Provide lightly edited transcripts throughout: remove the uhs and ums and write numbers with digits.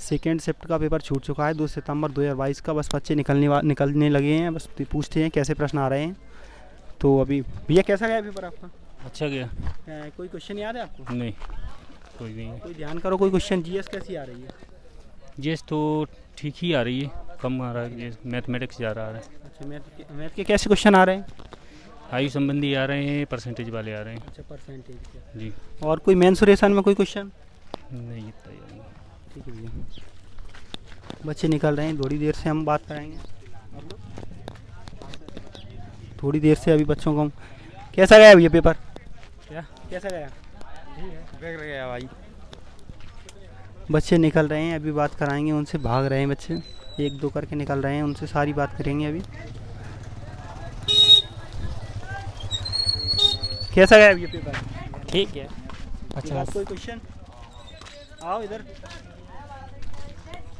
Second shift का paper छूट चुका है 2 सितंबर 2022 का। बस बच्चे निकलने लगे हैं, बस पूछते हैं कैसे प्रश्न आ रहे हैं। तो अभी भैया कैसा गया पेपर आपका? अच्छा गया। कोई क्वेश्चन याद है आपको? नहीं, कोई नहीं है। कोई ध्यान करो, कोई क्वेश्चन। जीएस कैसी आ रही है? जीएस तो ठीक ही आ रही है, कम आ रहा है। मैथमेटिक्स ज़्यादा आ रहा है। अच्छा, मैथ के कैसे क्वेश्चन आ रहे हैं? आयु संबंधी आ रहे हैं, परसेंटेज वाले आ रहे हैं। अच्छा, परसेंटेज के। जी। और कोई मेंसुरेशन में कोई क्वेश्चन? नहीं, इतना ही नहीं। ठीक है भैया, बच्चे निकल रहे हैं, थोड़ी देर से हम बात कराएंगे। थोड़ी देर से अभी बच्चों को कैसा गया भैया पेपर? क्या कैसा गया? बैग गया भाई। बच्चे निकल रहे हैं, अभी बात कराएंगे उनसे। भाग रहे हैं बच्चे, एक दो करके निकल रहे हैं, उनसे सारी बात करेंगे अभी। कैसा गया भैया पेपर? ठीक है। अच्छा, कोई क्वेश्चन? आओ इधर।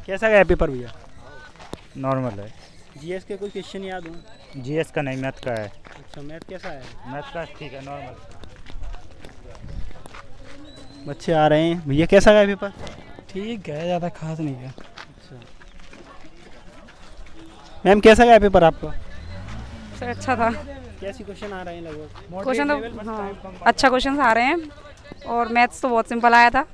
कैसा गया पेपर भैया? नॉर्मल है। जीएस के कोई क्वेश्चन याद हो? जीएस का नहीं, मैथ का है। अच्छा, मैथ कैसा है? मैथ का ठीक है, नॉर्मल। बच्चे आ रहे हैं। भैया कैसा गया पेपर? ठीक है, ज़्यादा खास नहीं है। अच्छा मैम, कैसा गया पेपर आपका? सर अच्छा था। कैसी क्वेश्चन आ रहे हैं लगभग? क्वेश्चन तो हाँ अच्छा क्वेश्चन आ रहे हैं, और मैथ्स तो बहुत सिंपल आया था,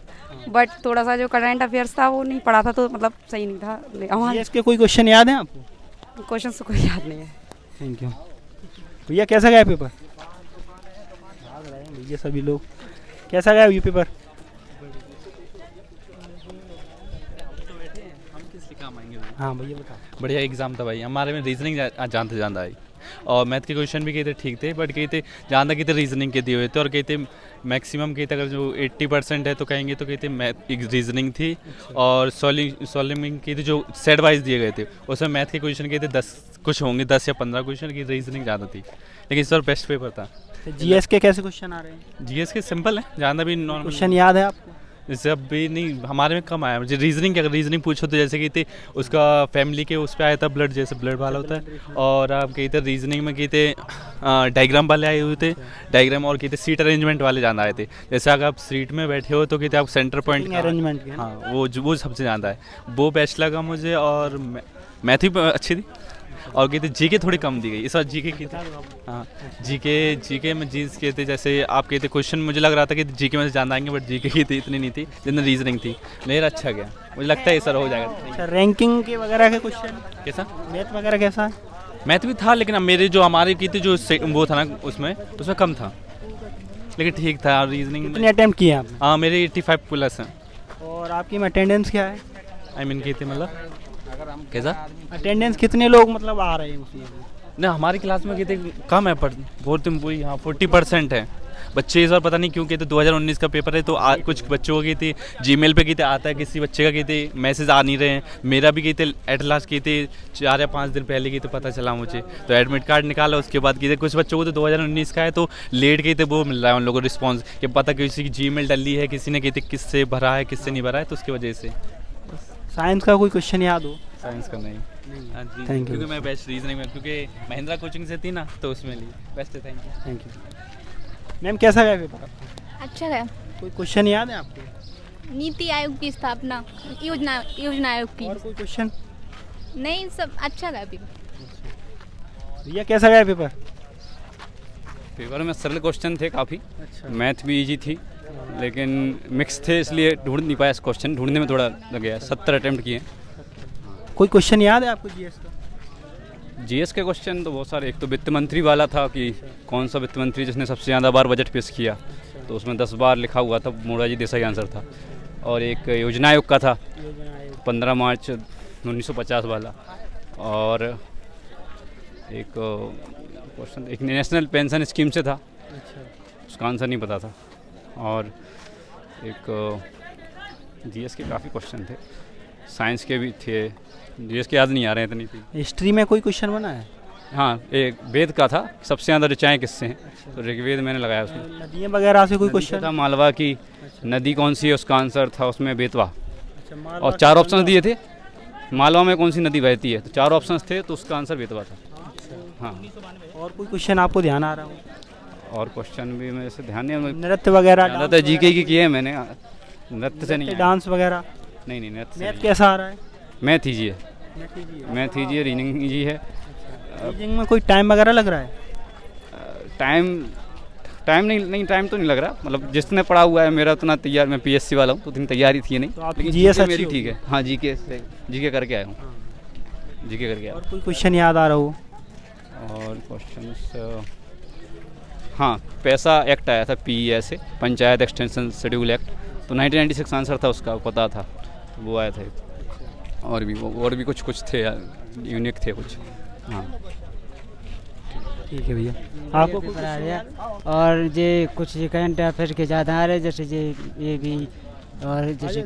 बट थोड़ा सा जो करंट अफेयर्स था वो नहीं पढ़ा था, तो मतलब सही नहीं था। हमारे जीएस के कोई क्वेश्चन याद है आपको? क्वेश्चन तो कोई याद नहीं है। Thank you. भैया कैसा गया पेपर? भाग रहे हैं भैया सभी लोग। कैसा गया ये पेपर? हाँ भैया बताओ। बढ़िया एग्जाम था भाई। हमारे में रीजनिंग जानते जानता आई, और मैथ के क्वेश्चन भी कहे थे ठीक थे, बट कहे थे जानता कहे थे रीजनिंग के दिए हुए थे, और कहे थे मैक्सिमम कहे थे अगर जो 80% है तो कहेंगे तो कहे थे मैथ रीजनिंग थी, और सॉल्विंग की थी जो सेट वाइज दिए गए थे। उसमें मैथ के क्वेश्चन कहे थे 10 कुछ होंगे, 10 या 15 क्वेश्चन की। रीजनिंग ज़्यादा थी, लेकिन इस बार बेस्ट पेपर था। जीएस के कैसे क्वेश्चन आ रहे हैं? जीएस के सिंपल है, ज़्यादा भी नॉर्मल क्वेश्चन याद है आपको? जैसे अब भी नहीं, हमारे में कम आया। मुझे रीजनिंग की अगर रीजनिंग पूछो तो जैसे कि थे उसका फैमिली के उस पर आया था, ब्लड जैसे ब्लड वाला होता है, और आप कही थे रीजनिंग में कही थे डायग्राम वाले आए हुए थे, डायग्राम, और कही थे सीट अरेंजमेंट वाले ज़्यादा आए थे। जैसे अगर आप सीट में बैठे हो तो कहते आप सेंटर पॉइंट अरेंजमेंट। हाँ, वो सबसे ज़्यादा है, वो बेस्ट लगा मुझे। और मैथ भी अच्छी थी, और कहते जीके थोड़ी कम दी गई इस बार। जीके की हाँ, जीके में जीस के थे, जैसे आप कहते क्वेश्चन मुझे लग रहा था कि जीके में से ज़्यादा आएंगे, बट जीके की थी इतनी नहीं थी जितनी रीजनिंग थी। लेकिन अच्छा गया, मुझे लगता है सर हो जाएगा। अच्छा, रैंकिंग के वगैरह के क्वेश्चन कैसा? मैथ वगैरह कैसा है? मैथ भी था, लेकिन अब मेरे जो हमारे की थी जो वो था ना उसमें कम था, लेकिन ठीक था। रीजनिंग कितने अटेम्प्ट किए आपने? हाँ, मेरे 85 प्लस हैं। और आपकी में अटेंडेंस क्या है? आई मीन कहते मतलब कैसा अटेंडेंस कितने लोग मतलब आ रहे हैं उसमें? ना, हमारी क्लास में कहते कम है, पर वही हाँ 40% है बच्चे। इस बार पता नहीं क्यों कहते 2019 का पेपर है, तो कुछ बच्चों को कहते जीमेल पे कहते आता है, किसी बच्चे का कहते मैसेज आ नहीं रहे हैं। मेरा भी कहते एट लास्ट कहते 4 या 5 दिन पहले कहते पता चला मुझे, तो एडमिट कार्ड निकाला। उसके बाद कहते कुछ बच्चों को तो 2019 का है, तो लेट कहते वो मिल रहा है उन लोगों को रिस्पॉन्स, कि पता किसी की जीमेल डली है, किसी ने कहते किससे भरा है किससे नहीं भरा है, तो उसकी वजह से। साइंस का कोई क्वेश्चन याद हो? साइंस का नहीं। हाँ जी, थैंक यू। क्योंकि मैं बेस्ट रीजनिंग में, क्योंकि महिंद्रा कोचिंग से थी ना, तो उसमें ली बेस्ट है। Thank you. मैम कैसा गया पेपर आपका? अच्छा है। कोई क्वेश्चन याद है आपको? नीति आयोग की स्थापना, योजना आयोग की। और कोई क्वेश्चन? नहीं, सब अच्छा गया पेपर। भैया कैसा गया पेपर? पेपर में सरल क्वेश्चन थे काफ़ी। अच्छा। मैथ भी इजी थी, लेकिन मिक्स थे, इसलिए ढूंढ नहीं पाया। इस क्वेश्चन ढूंढने में थोड़ा लग गया। 70 अटेम्प्ट किए। कोई क्वेश्चन याद है आपको जीएस का? जीएस के क्वेश्चन तो बहुत सारे। एक तो वित्त मंत्री वाला था कि कौन सा वित्त मंत्री जिसने सबसे ज़्यादा बार बजट पेश किया, तो उसमें 10 बार लिखा हुआ था, मोरारजी देसाई आंसर था। और एक योजना आयोग का था 15 मार्च 1950 वाला। और एक क्वेश्चन एक नेशनल पेंशन स्कीम से था, उसका आंसर नहीं पता था। और एक जीएस के काफ़ी क्वेश्चन थे, साइंस के भी थे, जीएस के याद नहीं आ रहे हैं इतनी थी। हिस्ट्री में कोई क्वेश्चन बना है? हाँ, एक वेद का था, सबसे ज़्यादा ऋचाएँ किससे हैं, तो ऋग्वेद मैंने लगाया उसमें। नदियाँ वगैरह से कोई क्वेश्चन था मालवा की नदी कौन सी है, उसका आंसर था उसमें बेतवा। अच्छा, और 4 ऑप्शन दिए थे, मालवा में कौन सी नदी बहती है, तो 4 ऑप्शन थे, तो उसका आंसर बेतवा था। हाँ। और कोई क्वेश्चन आपको ध्यान आ रहा हो? और क्वेश्चन भी मेरे से ध्यान नहीं, नृत्य वगैरह? ज़्यादातर जीके की किए हैं मैंने, नृत्य से नहीं। डांस वगैरह? नहीं नहीं मैथ मैथ कैसा आ रहा है? मैथ ईजी है, मैथ ईजी है, रीजनिंग ईजी है। रीजनिंग में कोई टाइम वगैरह लग रहा है? टाइम नहीं टाइम तो नहीं लग रहा, मतलब जिसने पढ़ा हुआ है, मेरा उतना तैयार, मैं पीएससी वाला हूँ तो उतनी तैयारी थी नहीं, तो आपकी लेकिन जीएस जीके अच्छी मेरी होगी। ठीक है। हाँ जीके करके आया हूँ, जीके करके आया और कोई क्वेश्चन याद आ रहा हो? हूँ। और क्वेश्चन, हाँ पैसा एक्ट आया था PES से, पंचायत एक्सटेंशन शेड्यूल एक्ट, तो 1996 आंसर था उसका, पता था, तो वो आया था। और भी कुछ थे यूनिक थे कुछ। हाँ ठीक है भैया। आपको कोई आ रहा है और ये कुछ ये करंट अफेयर के ज़्यादा आ रहे हैं, जैसे ये भी और जैसे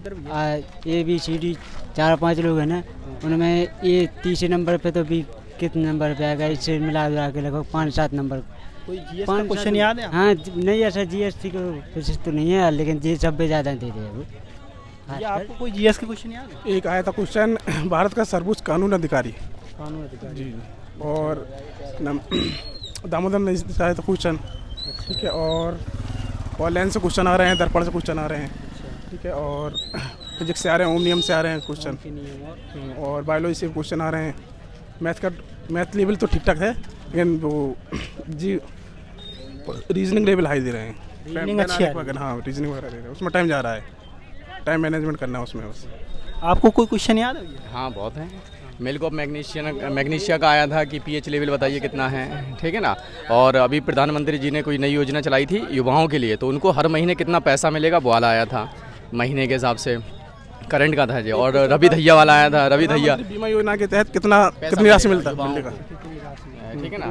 ABCD 4-5 लोग हैं ना, उनमें ये तीसरे नंबर पे तो भी कितने नंबर पे आएगा, इससे मिला के लगभग 5-7 नंबर। कोई जीएस का क्वेश्चन याद है आपको? हाँ नहीं ऐसा GST का कोशिश तो नहीं है, लेकिन ये सब पे ज़्यादा दे रहे हैं वो। भैया आपको कोई जीएस का क्वेश्चन याद है? एक आया था क्वेश्चन, भारत का सर्वोच्च कानून अधिकारी कानून अधिकारी। जी, और दामोदर नदी से आया था क्वेश्चन, ठीक है, और लेंस से क्वेश्चन आ रहे हैं, दर्पण से क्वेश्चन आ रहे हैं, ठीक है, और फिजिक्स से आ रहे हैं, ओम नियम से आ रहे हैं क्वेश्चन, और बायोलॉजी से क्वेश्चन आ रहे हैं। मैथ लेवल तो ठीक ठाक है, लेकिन वो जी रीजनिंग लेवल हाई दे रहे हैं। रीजनिंग अच्छी है। हाँ रीजनिंग वगैरह दे रहे हैं, उसमें टाइम जा रहा है, टाइम मैनेजमेंट करना है उसमें बस। आपको कोई क्वेश्चन याद है भैया? हाँ बहुत हैं। मिल्क ऑफ मैग्नीशिया का आया था कि पीएच लेवल बताइए कितना है, ठीक है ना। और अभी प्रधानमंत्री जी ने कोई नई योजना चलाई थी युवाओं के लिए, तो उनको हर महीने कितना पैसा मिलेगा वो वाला आया था, महीने के हिसाब से करंट का था जी। और रवि धैया वाला आया था, रवि धैया बीमा योजना के तहत कितनी राशि मिलता है, ठीक है ना।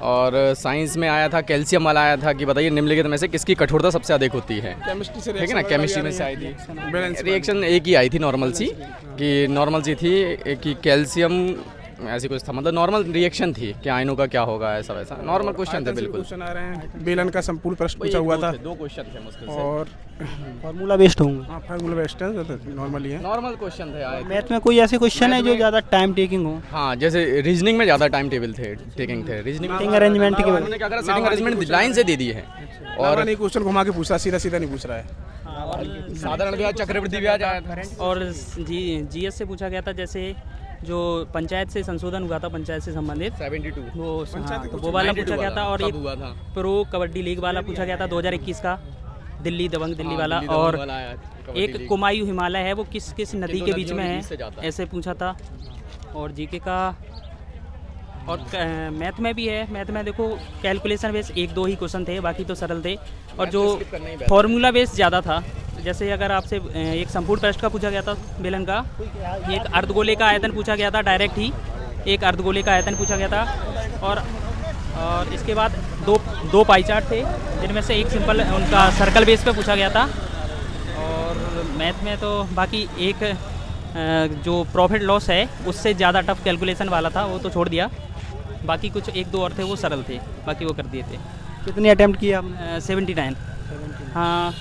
और साइंस में आया था, कैल्शियम वाला आया था कि बताइए निम्नलिखित में से किसकी कठोरता सबसे अधिक होती है, केमिस्ट्री से ठीक है ना। केमिस्ट्री में से आई थी बैलेंस रिएक्शन, एक ही आई थी नॉर्मल सी, कि नॉर्मल सी थी कि कैल्शियम ऐसी कुछ था, मतलब नॉर्मल रिएक्शन थी कि आयनों का क्या होगा, ऐसा वैसा नॉर्मल क्वेश्चन थे बिल्कुल। क्वेश्चन आ रहे हैं, बेलन का संपूर्ण प्रश्न पूछा हुआ था, 2 क्वेश्चन थे मुश्किल से, और फार्मूला बेस्ड होंगे। हाँ फार्मूला बेस्ड है, नॉर्मली है। नॉर्मल क्वेश्चन थे आए थे। मैथ में कोई ऐसे क्वेश्चन है जो ज़्यादा टाइम टेकिंग हो? हाँ जैसे रीजनिंग में ज़्यादा टाइम टेबल थे, टेकिंग थे रीजनिंग Sitting arrangement के उन्होंने क्या करा, सिटिंग अरेंजमेंट लाइन से दे दी है, और नहीं क्वेश्चन घुमा के पूछा, सीधा सीधा नहीं पूछ रहा है। साधारण ब्याज, चक्रवृद्धि ब्याज आया था। और जीएस से पूछा गया था, जैसे जो पंचायत से संशोधन हुआ था, पंचायत से संबंधित 72 वो, हाँ, तो वो वाला पूछा गया था। और एक हुआ था प्रो कबड्डी लीग वाला पूछा गया था 2021 का, दिल्ली दबंग दिल्ली वाला। दिल्ली और दबंग वाला आया, कबड्डी एक लीग। कुमायूं हिमालय है, वो किस किस नदी दो के बीच नदियों में के बीच से जाता है, ऐसे पूछा था। और जीके का और मैथ में भी है। मैथ में देखो कैलकुलेशन बेस 1-2 ही क्वेश्चन थे, बाकी तो सरल थे। और जो फॉर्मूला बेस ज़्यादा था, जैसे अगर आपसे एक संपूर्ण प्रश्न का पूछा गया था बेलन का, एक अर्धगोले का आयतन पूछा गया था डायरेक्ट ही, एक अर्धगोले का आयतन पूछा गया था। और इसके बाद दो पाई चार्ट थे, जिनमें से एक सिंपल उनका सर्कल बेस पे पूछा गया था। और मैथ में तो बाकी एक जो प्रॉफिट लॉस है उससे ज़्यादा टफ कैलकुलेशन वाला था, वो तो छोड़ दिया। बाकी कुछ 1-2 और थे वो सरल थे, बाकी वो कर दिए थे। कितने अटेम्प्ट किए आपने? 79। हाँ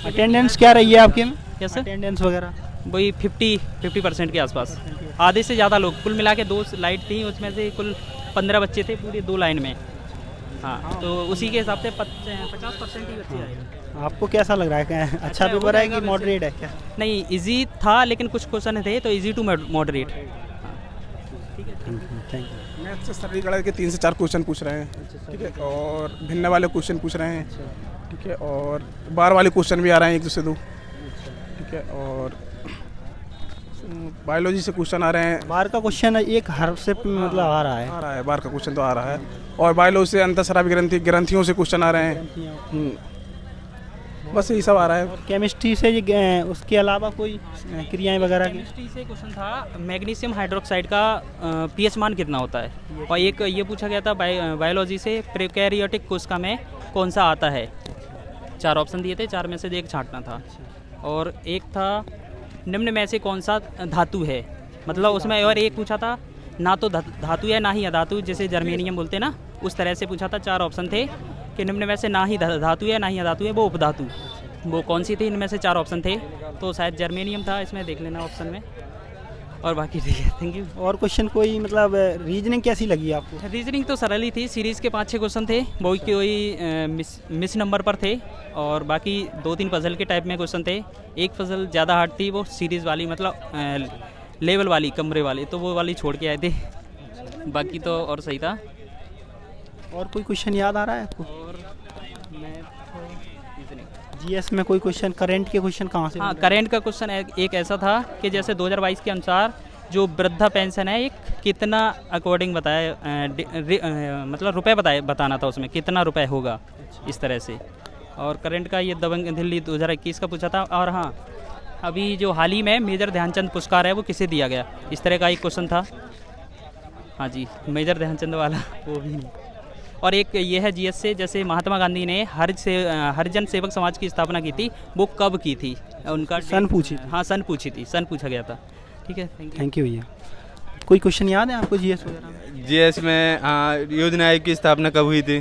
अटेंडेंस क्या रही है आपके में? यस सर, अटेंडेंस वगैरह वही 50% के आसपास, आधे से ज़्यादा लोग, कुल मिला के 2 लाइट थी, उसमें से कुल 15 बच्चे थे पूरी 2 लाइन में। हाँ तो उसी के हिसाब से 50% ही बच्चे आए। आपको कैसा लग रहा है, अच्छा पेपर है कि मॉडरेट है क्या? नहीं इजी था, लेकिन कुछ क्वेश्चन थे तो easy to moderate. Thank you. Math से सरलीकरण के 3 से 4 क्वेश्चन पूछ रहे हैं, ठीक है, और भिन्न वाले क्वेश्चन पूछ रहे हैं, ठीक है, और बार वाले क्वेश्चन भी आ रहे हैं 1 से 2, ठीक है, और बायोलॉजी से क्वेश्चन आ रहे हैं। बार का क्वेश्चन एक हर से मतलब आ रहा है, बार का क्वेश्चन तो आ रहा है। और बायोलॉजी से अंतःस्रावी ग्रंथियों से क्वेश्चन आ रहे हैं, बस यही सब आ रहा है। केमिस्ट्री से उसके अलावा कोई क्रियाएं वगैरह की? केमिस्ट्री से क्वेश्चन था मैग्नीशियम हाइड्रोक्साइड का पीएच मान कितना होता है। और एक ये पूछा गया था बायोलॉजी से प्रोकैरियोटिक कोशिका में कौन सा आता है। 4 ऑप्शन दिए थे, 4 में से एक छांटना था। और एक था निम्न में से कौन सा धातु है, मतलब उसमें और एक पूछा था ना तो धातु है ना ही अधातु, जैसे जर्मेनियम बोलते हैं ना, उस तरह से पूछा था। 4 ऑप्शन थे कि निम्न में से ना ही धातु है ना ही अधातु है, वो उपधातु, वो कौन सी थी? इनमें से 4 ऑप्शन थे, तो शायद जर्मेनियम था, इसमें देख लेना ऑप्शन में। और बाकी ठीक है, थैंक यू। और क्वेश्चन कोई मतलब रीजनिंग कैसी लगी आपको? रीजनिंग तो सरल ही थी, सीरीज़ के 5-6 क्वेश्चन थे, वही कोई मिस नंबर पर थे, और बाकी 2-3 पजल के टाइप में क्वेश्चन थे। एक पजल ज़्यादा हार्ड थी, वो सीरीज़ वाली मतलब लेवल वाली, कमरे वाली, तो वो वाली छोड़ के आए थे, बाकी तो और सही था। और कोई क्वेश्चन याद आ रहा है आपको? और जीएस में कोई क्वेश्चन, करंट के क्वेश्चन कहाँ से? हाँ, करंट का क्वेश्चन एक ऐसा था कि जैसे 2022 के अनुसार जो वृद्धा पेंशन है, एक कितना अकॉर्डिंग बताया, मतलब रुपए बताना था, उसमें कितना रुपए होगा, इस तरह से। और करंट का ये दबंग दिल्ली 2021 का पूछा था। और हाँ, अभी जो हाल ही में मेजर ध्यानचंद पुरस्कार है वो किसे दिया गया, इस तरह का एक क्वेश्चन था। हाँ जी, मेजर ध्यानचंद वाला वो भी नहीं। और एक ये है जीएस से, जैसे महात्मा गांधी ने हरिजन सेवक समाज की स्थापना की थी, वो कब की थी, उनका सन पूछी थी। हाँ, सन पूछी थी, सन पूछा गया था। ठीक है, थैंक यू भैया। कोई क्वेश्चन याद है आपको जीएस वगैरह में? जीएस में योजना आयोग की स्थापना कब हुई थी?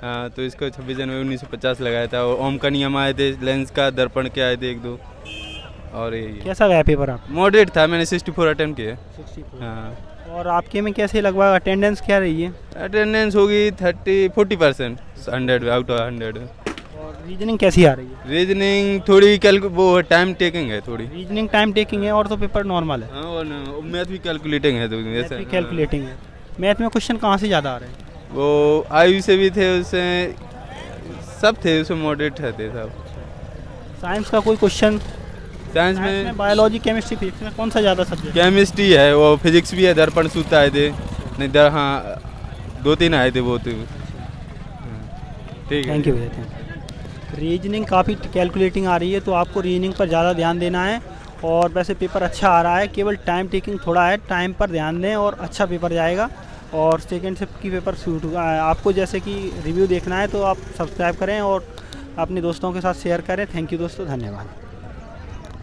तो इसको 26 जनवरी 1950 लगाया था। और ओम का नियम आए थे, लेंस का, दर्पण के आए थे 1-2। और ये कैसा गया पेपर आप? मॉडरेट था, मैंने 64 अटेम्प्ट किए। 64। हाँ। और आपके में कैसे लगभग अटेंडेंस क्या रही है? अटेंडेंस होगी 40% 100 आउट ऑफ 100। और रीजनिंग कैसी आ रही है? रीजनिंग थोड़ी वो टाइम टेकिंग है थोड़ी। रीजनिंग टाइम टेकिंग है, और तो पेपर नॉर्मल है। हाँ, और मैथ भी कैलकुलेटिंग है, तो मैथ भी कैलकुलेटिंग है। मैथ में क्वेश्चन कहाँ से ज़्यादा आ रहे हैं? वो आयु से भी थे, उससे सब थे, उसमें मॉडरेट थे सब। साइंस का कोई क्वेश्चन? साइंस में बायोलॉजी, केमिस्ट्री, फिजिक्स में कौन सा ज़्यादा सब्जेक्ट? केमिस्ट्री है, वो फिजिक्स भी है, दर्पण सूत्र आए थे, नहीं हाँ 2-3 आए थे वो तो। ठीक है, थैंक यू भैया, थैंक यू। रीजनिंग काफ़ी कैलकुलेटिंग आ रही है, तो आपको रीजनिंग पर ज़्यादा ध्यान देना है। और वैसे पेपर अच्छा आ रहा है, केवल टाइम टेकिंग थोड़ा है, टाइम पर ध्यान दें और अच्छा पेपर जाएगा। और सेकेंड शिफ्ट की पेपर शूट हुआ है। आपको जैसे कि रिव्यू देखना है तो आप सब्सक्राइब करें और अपने दोस्तों के साथ शेयर करें। थैंक यू दोस्तों, धन्यवाद।